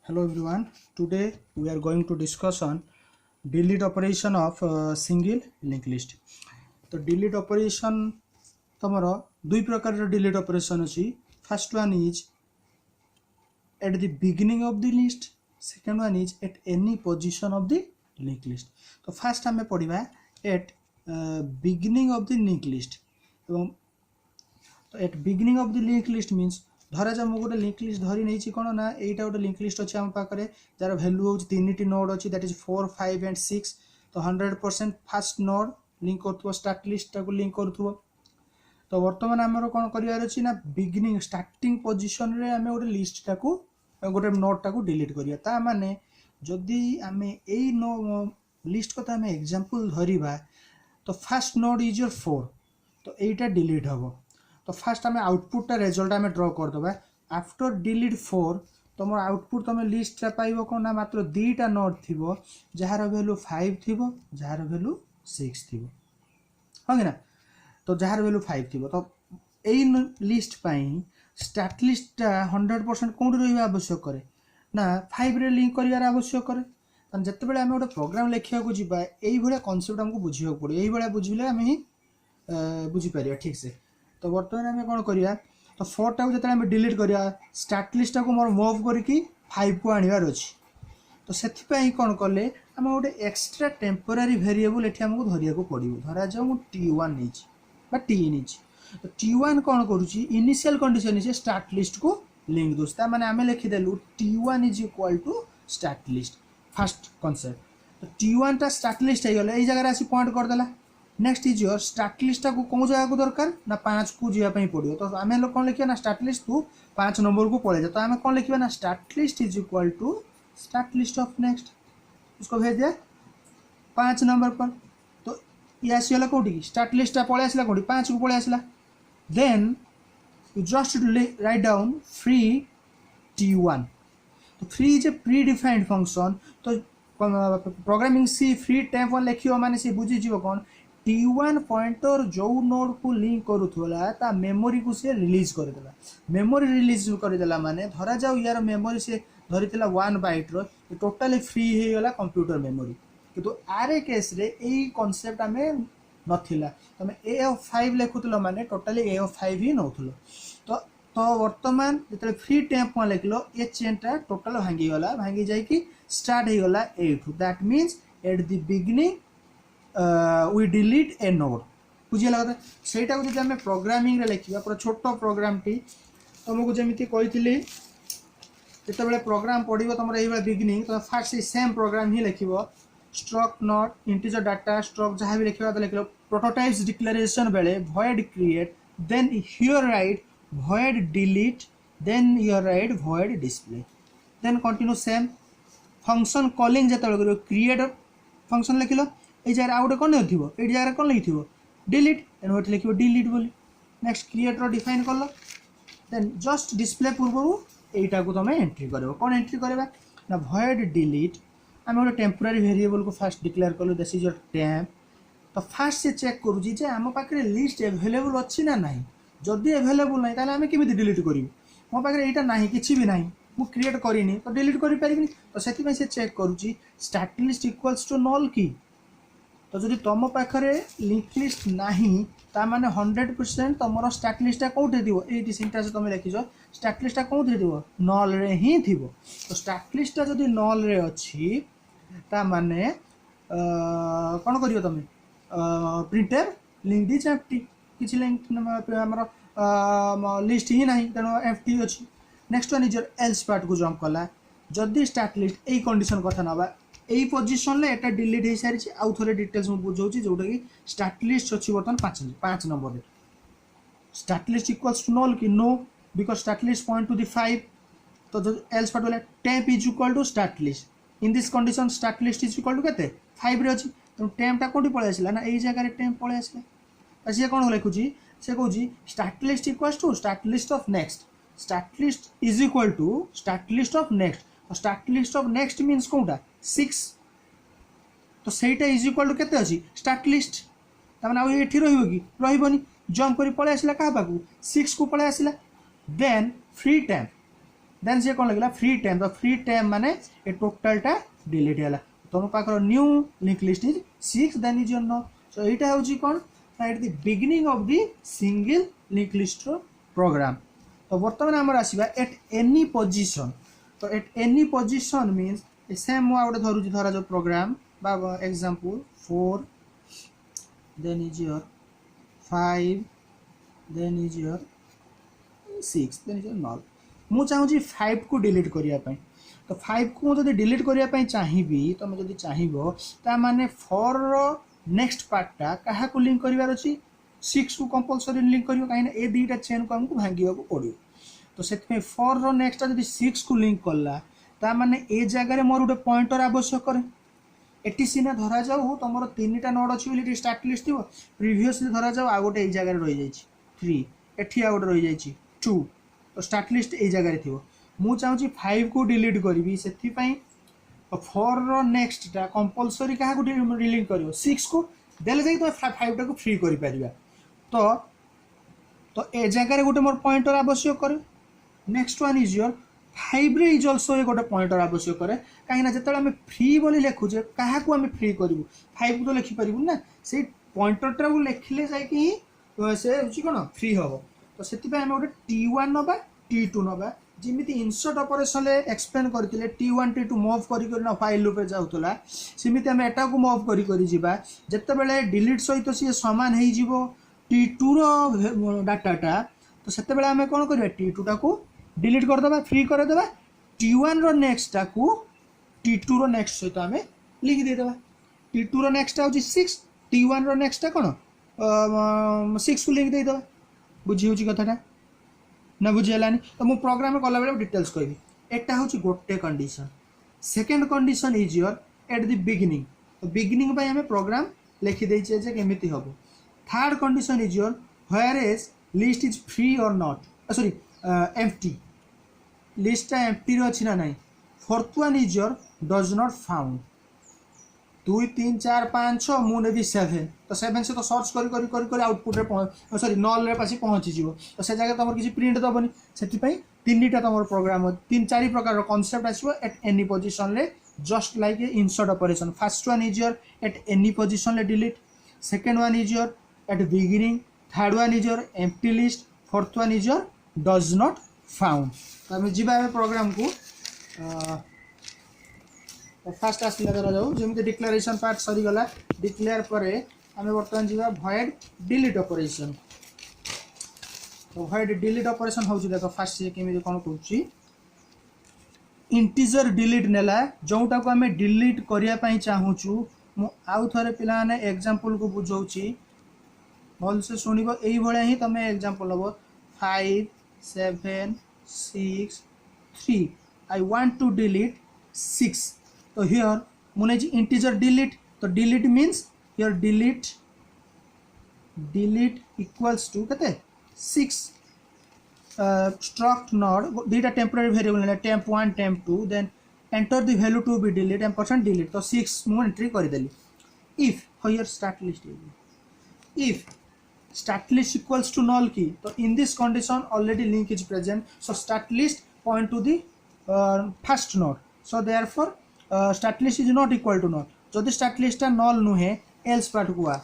Hello everyone. Today we are going to discuss on delete operation of single linked list. तो delete operation तमरो दुई प्रकार delete operation अछि. First one is at the beginning of the list. Second one is at any position of the linked list. तो first हमें पढ़िबा at beginning of the linked list. एवं at beginning of the linked list means धरा जा मु गोटे link list धरी नहीं कौन ना यहीटा गोटे लिंक लिस्ट अच्छे आम पाखे जार भैल्यू हूँ तीन नोड अच्छी दैट इज 4, 5 and 6 तो 100% फास्ट नोड लिंक कर स्टार्ट लिस्ट टाक लिंक करूँ तो बर्तमान आमर कौन करार अच्छी ना बिगिनिंग स्टार्टिंग पोजिशन रे आम गोटे लिस्ट टाक गोटे नोड टाक डिलीट करा माने जदि आम यही लिस्ट को आम एग्जांपल धरिबा तो फास्ट नोड इज योर 4 तो यहीटा डिलीट हम तो फास्ट आम आउटपुट रिजल्ट आम ड्र करदे आफ्टर डिलीट 4 तुम आउटपुट तुम लिस्ट पाइब कौन ना मात्र दुईटा नोड थी जार भैल्यू 5 थी जार भैल्यू 6 थी हाँ कि ना तो जार भैल्यू 5 थी तो यही लिस्ट स्टार्ट लिस्ट 100% कौन रहा आवश्यक करे ना 5 रे लिंक कर आवश्यक करे जिते आम गोटे प्रोग्राम लिखा जावा यही कनसेप्ट आमको बुझा पड़े यही बुझे आम ही बुझीपर ठीक से तो बर्तमान आम कौन करिया तो 4 टाक जो आम डिलीट करिया स्टार्ट लिस्ट टाक मोर मूव करके 5 को आनबार अच्छी तो से कौन कले आम गोटे एक्सट्रा टेम्पोरारी वेरिएबल ये आमको धरिया पड़ो धरा जाऊ T1 नहीं टी नहीं तो T1 कौन करुच्ची initial condition is start list को लिंक दूसरा माने आम लिखिदेलु T1 is equal to start list first concept तो T1 टा स्टार्ट लिस्ट हो गला ये जगह आसी पॉइंट करदेला next is your start list को कौन जगह को दरकार ना 5 को जावाई पड़ो तो आम लोग कौन लिखा ना स्टार्ट लिस्ट को 5 नंबर को पड़े जाए तो आम कौन लिखा ना start list is equal to start list of next उसको भेज दिया 5 नंबर पर तो ये आसगला कौटी स्टार्ट लिस्ट पलि आसला कौटी 5 को पलि आसला then you just write down free T1 तो free is a predefined function तो programming C free temp one लिखियो माने सी बुझीज कौन T1 पॉइंटर जो नोड को लिंक करूला ता मेमोरी को से रिलीज करदेला मेमोरी रिलीज करदेला माने धरा जाऊ यार मेमोरी से धरीला 1 बाइट रो टोटाली फ्री हो गला कंप्यूटर मेमोरी किंतु आरे केस रे एई कांसेप्ट आमे नथिला तमे A5 लिखुतलो माने टोटाली A5 ही नउथलो तो वर्तमान जते फ्री टेम्प वन लिखलो ए चेनटा टोटल भांगी जाय कि स्टार्ट हो गला A2 that means eight the beginning we delete a node बुझीगला कथा सेटा को जदि आम प्रोग्रामिंग रे लिखा पूरा छोट प्रोग्राम टी तुमको जमी कही जिते प्रोग्राम पढ़ो तुम ये बिगिनिंग तो फास्ट से सेम प्रोग्राम ही लिख struct node integer data struct जहाँ भी लिखा तो लिख prototypes declaration below void create then here write void delete then here write void display then continue same function calling जो create function लिख ये जगह आउ गए कौन नहीं ये जगह कौन लिखी डिलीट एंड लिख डिलीट बोली नेक्स्ट क्रिएटर डिफाइन कल देन जस्ट डिस्प्ले पूर्व यहीटा को तुम एंट्री कर कौन एंट्री करवा ना void डिलीट आम गोटे टेम्पोरारी वेरिएबल को फास्ट डिक्लेयर कलु दिस इज योर टेम्प तो फास्ट से चेक करुँची जे आम पाखे लिस्ट एभेलेबल अच्छी ना ना जदि एभेलेबल ना ताले आम केमी डिलीट करूँ मो पाखे यहाँ ना कि भी ना मु क्रिएट करिनी तो डिलीट करें तो से चेक करुँची start list equals to null की तो जब तुम पाखे लिंक लिस्ट नहीं ताने 100% तुम स्टार्ट लिस्ट कौटे थी ये सिंटाक्स तुम लिखिज स्टार्ट लिस्ट कौटे थी नल रे ही थी तो स्टार्ट लिस्ट जब नल रे अच्छी ताने कौन कर तुम प्रिंटर लिंक दिज एम्प्टी किसी लिंक आमर लिस्ट ही ना तेणु एम्प्टी अच्छी next one is your else part को जंप कला जदि स्टार्ट लिस्ट यही कंडीशन कथा ना यही पोजिशन एटा डिलीट हो सारी आउ थे डिटेल्स मुझे बुझाऊँ जोटा कि स्टार्ट लिस्ट अच्छी बर्तमान 5 number start list equals to null कि no because start list point to the 5 तो जो एल्स पार्ट बोले temp is equal to start list in this condition start list is equal to के 5 रे अच्छी तेणु टेम्पटा कौटी पलि आसला ना यही जगह टेम्प पलि आसला सी कौन लिखुची से कहूँ start list equals to start list of next start list is equal to start list of next start list of next means कौटा 6 तो सहीटा इज इक्वल टू केते अछि स्टार्ट लिस्ट तमाने आउ एठी रहिबो कि जंप करी पळे आसिला का पाकू 6 को पळे आसिला देन फ्री टेम्प देन से कौन लगे फ्री टाइम, तो फ्री टाइम माने ए टोटालटा डिलीट है तुम पाखर new link list is 6 then is your no. So यहाँ हूँ कौन at the beginning of the single link list program. तो बर्तमान आमर आसवा एट एनी पोजिशन, तो at any position means same मुझे धरुची धरा जो प्रोग्राम बा example 4 then is your 5 then is your 6 then is your null. मु चाहूँगी 5 को डिलीट करने, तो 5 को मुझे डिलीट करने चाहिए तुम जब चाहब ताने फॉर नेक्स्ट पार्टा क्या लिंक करार अच्छी 6 को कंपलसरी लिंक कर कहीं ए दुईटा चेन को आमको भांगा पड़ो। तो से फॉर नेक्स्ट जब 6 को लिंक कला ताने ए जगह मोर गोटे पॉइंटर आवश्यक करे। एटी सीना धरा जाऊ तुम 3टा नोड अच्छी स्टार्ट लिस्ट थी प्रिवियसली धरा जाऊ आ गोटे जगह रही जाए 3 एटी आ गोटे रही जाए 2, तो स्टार्ट लिस्ट ए जगह थी मु चाहूँगी 5 को डिलीट करी से फॉर नेक्स्टा कंपलसरी क्या लिंक कर 6 को देले जाए तुम 5टा को फ्री कर पार। तो ए जगह गोटे मोर पॉइंटर आवश्यक करे। नेक्स्ट वन इज योर 5 रे इज ऑल्सो ए गोटे पॉइंटर आवश्यक करे कहीं जो आम फ्री बोली लिखुचे क्या फ्री करूँ 5 को तो लिखिपर ना से पॉइंटरटा को लिखले जाकि से कौन फ्री हम। तो से आम गोटे T1 नवा T2 नवा जमी इनसर्ट ऑपरेशन एक्सप्लेन करते T1 T2 मूव कर फाइल लूप जाऊला सेमती आम एटा को मूव कर जिते डिलीट सहित सी सामान हो T2 रो डाटाटा। तो से आम कौन कर T2 टा को डिलीट करदे फ्री करदे T1 रो नेक्स्टा को T2 रो नेक्स्ट सहित आम लिख देदेबा। T2 रो नेक्स्टा हूँ 6 T1 रो नेक्स्टा कौन 6 को लिख देदेबा। बुझी हूँ कथाटा ना बुझीगलानी। तो मुझे प्रोग्राम कला बेले डिटेल्स कहबी। एटा हूँ गोटे condition. Second condition is your eight the beginning, तो बिगिनिंग आम प्रोग्राम लिखिदेचे जे केमिति हम। Third condition is your where is list is free और नॉट सॉरी एम्प्टी, लिस्टा एम्प्टी अच्छी ना नहीं। Fourth one is your does not found 2 3 4 5 6 मुझे भी 7, तो 7 से तो सर्च कर आउटपुट सॉरी नल रे पासी पहुँची जीव। तो से जगह तुम किसी प्रिंट दबनी से 3टा तुम प्रोग्राम 3-4 प्रकार कॉन्सेप्ट आसो एट एनी पोजिशन रे just like a insert operation. First one is your at any position रे delete, second one is your at beginning, third one is your empty list, fourth one is your does not found. तो आम जा programme को fast आसला धरा जाऊ जमी declaration part सरीगला declare पर आम बर्तमान जा भॉइड डिलीट ऑपरेशन। तो भॉइड डिलीट ऑपरेशन हूँ देख फास्ट से केमी कौन करुच्ची इंटीजर डिलीट नेला जोटा को आम डिलीट करने चाहूँ। आउ थे पे एग्जांपल को बुझाऊँगी भल से शुणव ये ही तुम एग्जांपल हम 5 7 6 3 आई वांट टू डिलीट 6। तो हियर मुझे इंटीजर डिलीट, तो delete means here delete equals to के 6 स्ट्रक्ट नॉट दुईटा temporary variable temp1 temp2 then enter the value to be delete ampersand delete. तो 6 मुझे एंट्री करदेली। If here start list if start list equals to null की, तो in this condition already link is present so start list point to the first node so therefore start list is not equal to null। जदि start list null नुहे else part को आ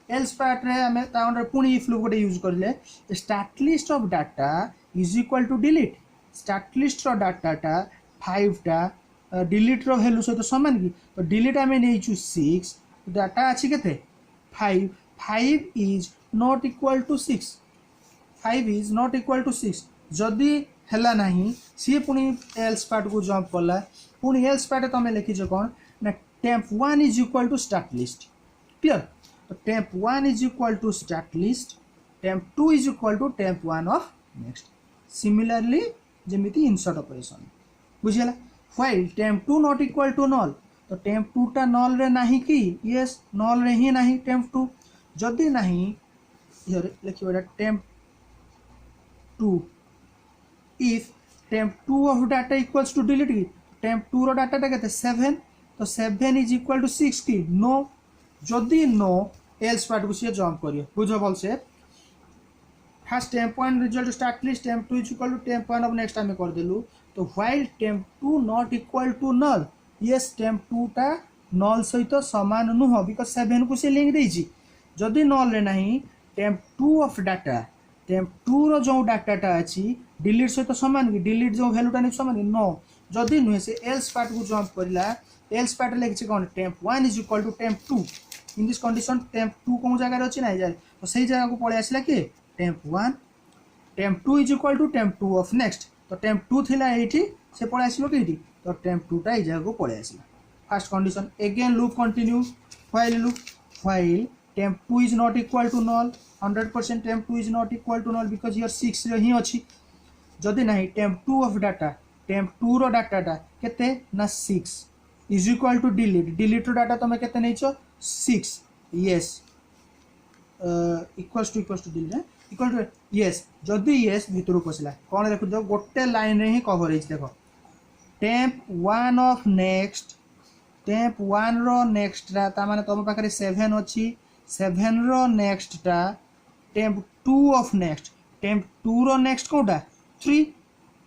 else part रे आम पुणी if loop गोटे use करें start list of data is equal to delete. Start list रो डाटाटा 5टा डिलीट रो वैल्यू सहित सामान की, तो डिलीट आम नहीं 6 डाटा अच्छी के 5 is not equal to 6 5 is not equal to 6 जदि है ना सी पुणी एल्स पार्ट को जंप कला पुणी एल्स पार्ट तुम लिखीच कौन ना temp1 is equal to start list clear. तो temp1 is equal to start list, temp2 is equal to temp1 of next. Similarly जमीती इनसर्ट ऑपरेशन बुझीगला। While temp2 not equal to null, तो temp2 टा null रे नहीं कि yes null रे ही नहीं temp2 जदि नहीं लिखा temp2 if temp2 of data equals to delete की temp2 रो डाटा के 7, तो 7 इज इक्वल टू 6 की नो जदि नो एल्स पार्ट को सी जंप करिए बुझ भल से। First temp1 result start list temp2 is equal to temp1 of next आम करदेलु, तो while temp2 not equal to null yes temp2 टा नल सहित समान नुह बिकज 7 को से लिंक देछि जदि नल रे नहीं temp2 ऑफ डाटा temp2 रो जो डाटाटा अछि डिलीट सहित समान कि डिलीट जो वैल्यूटा नहीं समान नो जदि नुहे से एल्स पार्ट को जंप करला एल्स पार्ट लिखछि कोन temp1 is equal to temp2 in this condition temp2 कोन जगह अछि नै जाय तो सही जगह को पळे आसला कि temp1 temp2 is equal to temp2 of next तो temp2 थिला एठी से पळे आसिलो कि एठी तो temp2 टा ए जगह को पळे आसिला first condition again loop continue while loop while temp2 is not equal to null 100% temp2 is not equal to null because here 6 रे ही अछि जदि नाही temp2 of data temp2 रो डाटाटा केते ना 6 is equal to delete रो डाटा तमे केते nacho 6 yes equals to delete equal to yes जदि yes भितरु पसला कोन देखु जो गोटे लाइन रे ही कवर हेछ देखो temp1 of next temp1 row next रा ता माने तम पाखरे 7 अछि 7 रो नेक्स्ट टा temp2 ऑफ नेक्स्ट temp2 रो नेक्स्ट कोटा 3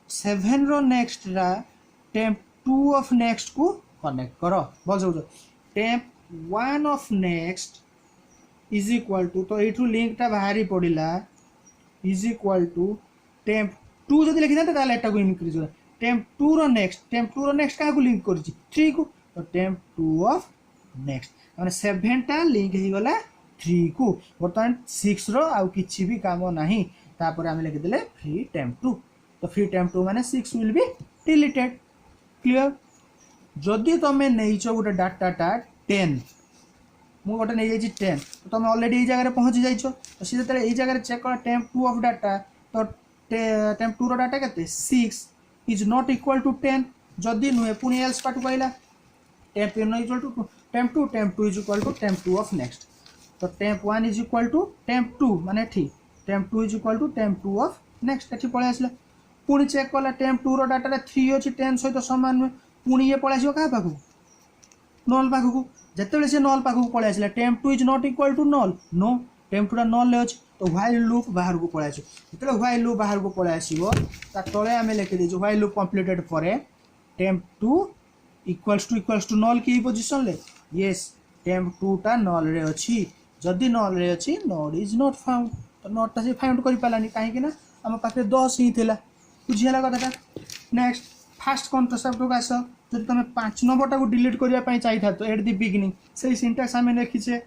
7 रो नेक्स्ट रा temp2 ऑफ नेक्स्ट को कनेक्ट करो बजो temp1 of next is equal to तो एठू लिंक टा बाहरी पडिला इज इक्वल टू temp2 जदि लिखि देते ताले एटा को इनक्रीज हो temp2 रो नेक्स्ट का को लिंक करछि 3 को तो temp2 ऑफ नेक्स्ट माने 7 टा लिंक ही गला 3 को बर्तमान 6 रो आउ किछि भी काम नाही तापर हम लिखि देले फ्री temp2 तो फ्री temp2 माने 6 विल बी डिलीटेड क्लियर जदि तमे नैचो गोटे डाटाटा 10 मु गोटे नै जाइछि 10 तो तमे ऑलरेडी ए जगह रे पहुंच जाइछो तो सी जतले ए जगह रे चेक कर temp2 ऑफ डाटा तो temp2 रो डाटा केते 6 इज नॉट इक्वल टू 10 जदि नुहे पुनी एल्स पार्ट कहला temp1 is equal to temp2 is equal to temp2 of next तो temp1 is equal to temp2 माने ठीक temp2 is equal to temp2 of next एठी पळे आसला पुनी चेक कला temp2 रो डाटा 3 अछि 10 सहित समान नुहे पुनी ये पळे आसीओ का पाखु नल पाखु जतले से नल पाखु पळे आसला temp2 is not equal to null no temp2 टा नल ले अछि तो व्हाइल लूप बाहर को पळे आछो जतले व्हाइल लूप बाहर को पळे आसीबो ता तळे आमे लिखि देजो while loop completed for temp2 equals to null की पोजीशन ले यस temp2 टा नल रे अछि जदि नल रे अछि नोड इज नॉट फाउंड तो नोड ता से फाइंड करि पालानी काहे कि ना हम पाखे 10 ही थिला बुझियाला कथाटा नेक्स्ट फर्स्ट कॉन्सेप्ट को आसो जदि तमे 5 नंबरटा को डिलीट करिया पई चाहि था तो एट द बिगिनिंग सही सिंटैक्स हमें लिखिछे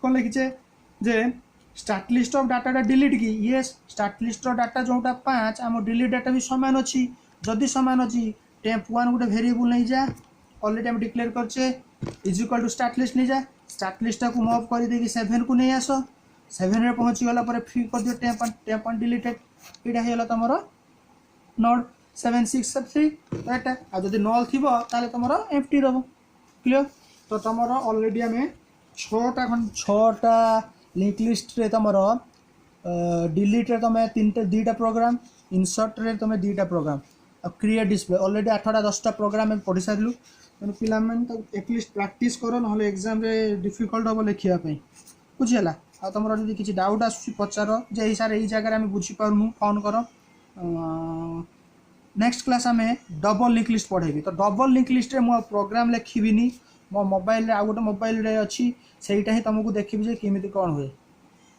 कोन लिखिछे जे start list of data delete की yes start list of data जोटा 5 हम डिलीट डाटा भी समान अछि जदि समान अछि temp1 गोटे वेरिएबल नै जा ऑलरेडी हम डिक्लेयर करछे is equal to start list नै जा स्टार्ट लिस्ट को मूव कर देकी 7 को नै आसो 7 रे पहुंची गला पर फ्री कर दियो temp1 डिलीटेड एटा हेला तमरो नोड 7673 तो एटा आ जदि नल थिबो ताले तमरो एम्प्टी रहबो क्लियर तो तमरो ऑलरेडी हमें 6टा लिंक लिस्ट रे तमरो डिलीट रे तमे 2टा प्रोग्राम इंसर्ट रे तमे 2टा प्रोग्राम क्रिएट डिस्प्ले ऑलरेडी 8टा 10टा प्रोग्राम में पढ़ी सारलु तेन पिला तो एटलिस्ट प्रैक्टिस करो ना एग्जाम रे डिफिकल्ट हम लिखा बुझीगला आ तुम जब किसी डाउट आस पचार जे सार यही जगह आम बुझीपारूँ फोन कर नेक्स्ट क्लास आम डबल लिंक लिस्ट पढ़ेबी तो डबल लिंक लिस्ट रे मो प्रोग्राम लिखिबिनी मो मोबाइल आ गोटे मोबाइल रे अच्छी सेटा ही तुमको देखी जे केमी कौन हुए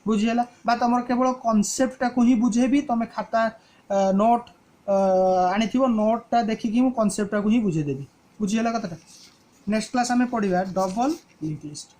बुझीगला बा तुम केवल कनसेप्टा को ही बुझेबी तुम खाता नोट आनी नोटा देखिकी मु कनसेप्टा को ही बुझेदेवी बुझीगला कथाटा नेक्स्ट क्लास आम पढ़ा डबल लिंक लिस्ट।